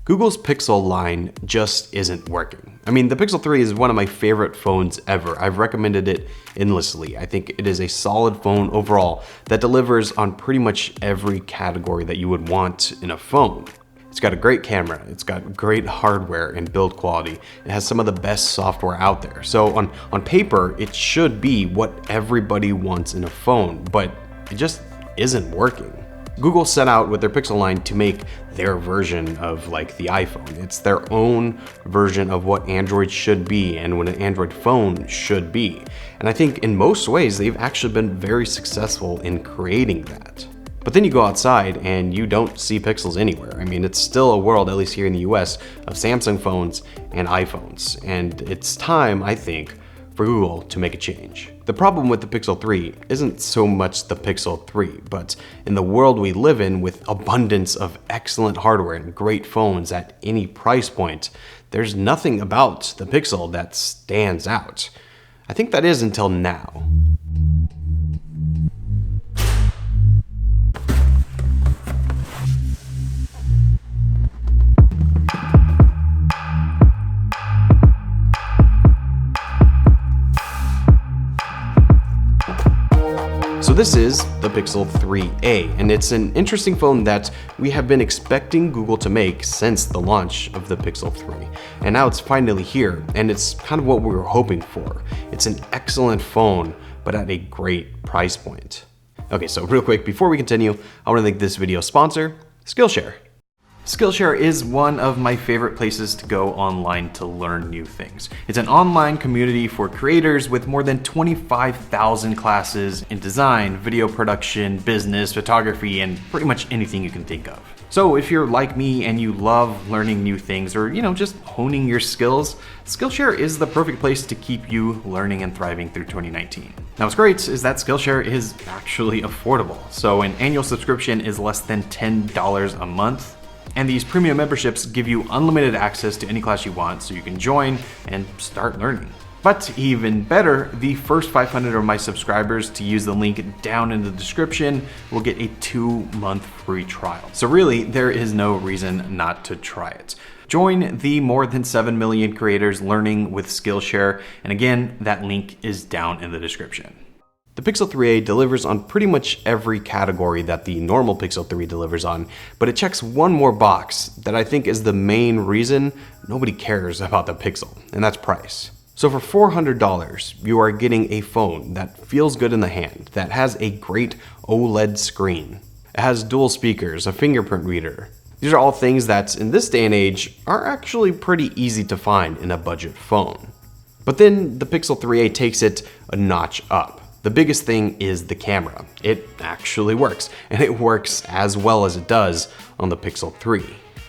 Google's Pixel line just isn't working. I mean, the Pixel 3 is one of my favorite phones ever. I've recommended it endlessly. I think it is a solid phone overall that delivers on pretty much every category that you would want in a phone. It's got a great camera, it's got great hardware and build quality, it has some of the best software out there. So on paper, it should be what everybody wants in a phone, but it just isn't working. Google set out with their Pixel line to make their version of like the iPhone. It's their own version of what Android should be and what an Android phone should be. And I think in most ways, they've actually been very successful in creating that. But then you go outside and you don't see Pixels anywhere. I mean, it's still a world, at least here in the US, of Samsung phones and iPhones. And it's time, I think, for Google to make a change. The problem with the Pixel 3 isn't so much the Pixel 3, but in the world we live in with abundance of excellent hardware and great phones at any price point, there's nothing about the Pixel that stands out. I think that is until now. So this is the Pixel 3a, and it's an interesting phone that we have been expecting Google to make since the launch of the Pixel 3. And now it's finally here, and it's kind of what we were hoping for. It's an excellent phone, but at a great price point. Okay, so real quick, before we continue, I want to thank this video sponsor, Skillshare. Skillshare is one of my favorite places to go online to learn new things. It's an online community for creators with more than 25,000 classes in design, video production, business, photography, and pretty much anything you can think of. So if you're like me and you love learning new things or, just honing your skills, Skillshare is the perfect place to keep you learning and thriving through 2019. Now what's great is that Skillshare is actually affordable. So an annual subscription is less than $10 a month. And these premium memberships give you unlimited access to any class you want, so you can join and start learning. But even better, the first 500 of my subscribers to use the link down in the description will get a 2-month free trial. So really, there is no reason not to try it. Join the more than 7 million creators learning with Skillshare, and again, that link is down in the description. The Pixel 3a delivers on pretty much every category that the normal Pixel 3 delivers on, but it checks one more box that I think is the main reason nobody cares about the Pixel, and that's price. So for $400, you are getting a phone that feels good in the hand, that has a great OLED screen. It has dual speakers, a fingerprint reader. These are all things that, in this day and age, are actually pretty easy to find in a budget phone. But then the Pixel 3a takes it a notch up. The biggest thing is the camera. It actually works, and it works as well as it does on the Pixel 3.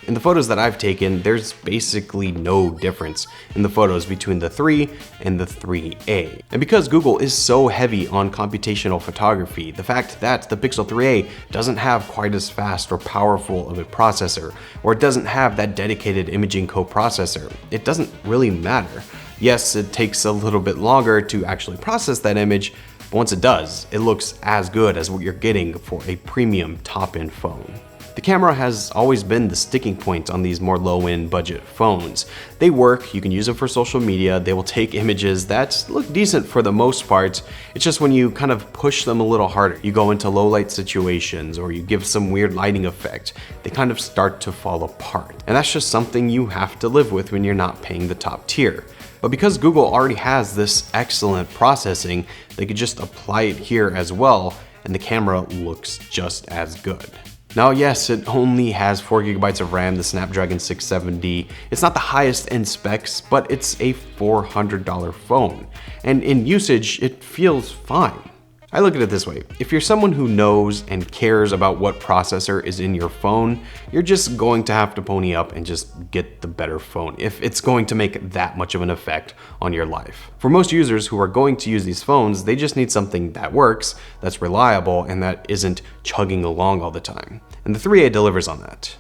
In the photos that I've taken, there's basically no difference in the photos between the 3 and the 3a. And because Google is so heavy on computational photography, the fact that the Pixel 3a doesn't have quite as fast or powerful of a processor, or it doesn't have that dedicated imaging coprocessor, it doesn't really matter. Yes, it takes a little bit longer to actually process that image, but once it does, it looks as good as what you're getting for a premium top-end phone. The camera has always been the sticking point on these more low-end budget phones. They work, you can use them for social media, they will take images that look decent for the most part. It's just when you kind of push them a little harder, you go into low light situations or you give some weird lighting effect, they kind of start to fall apart. And that's just something you have to live with when you're not paying the top tier. But because Google already has this excellent processing, they could just apply it here as well, and the camera looks just as good. Now, yes, it only has 4 GB of RAM, the Snapdragon 670. It's not the highest end specs, but it's a $400 phone. And in usage, it feels fine. I look at it this way. If you're someone who knows and cares about what processor is in your phone, you're just going to have to pony up and just get the better phone if it's going to make that much of an effect on your life. For most users who are going to use these phones, they just need something that works, that's reliable, and that isn't chugging along all the time. And the 3a delivers on that.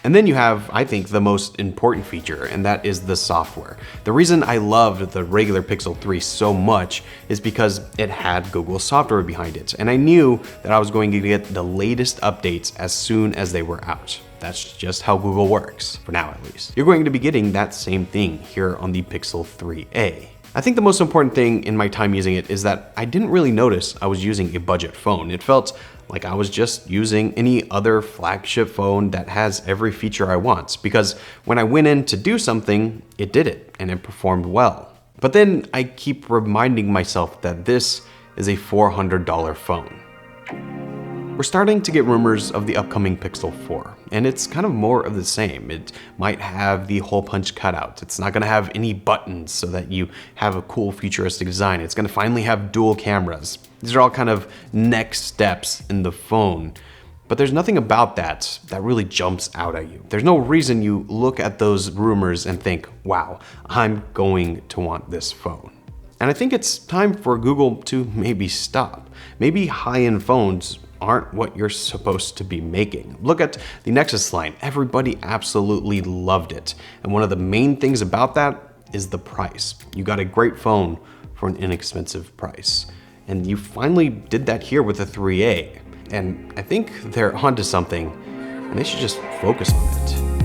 And then you have, I think, the most important feature, and that is the software. The reason I loved the regular Pixel 3 so much is because it had Google software behind it, and I knew that I was going to get the latest updates as soon as they were out. That's just how Google works, for now at least. You're going to be getting that same thing here on the Pixel 3a. I think the most important thing in my time using it is that I didn't really notice I was using a budget phone. It felt like I was just using any other flagship phone that has every feature I want, because when I went in to do something, it did it and it performed well. But then I keep reminding myself that this is a $400 phone. We're starting to get rumors of the upcoming Pixel 4, and it's kind of more of the same. It might have the hole punch cutout. It's not going to have any buttons so that you have a cool futuristic design. It's going to finally have dual cameras. These are all kind of next steps in the phone. But there's nothing about that really jumps out at you. There's no reason you look at those rumors and think, wow, I'm going to want this phone. And I think it's time for Google to maybe stop. Maybe high-end phones aren't what you're supposed to be making. Look at the Nexus line. Everybody absolutely loved it. And one of the main things about that is the price. You got a great phone for an inexpensive price. And you finally did that here with the 3A. And I think they're onto something, and they should just focus on it.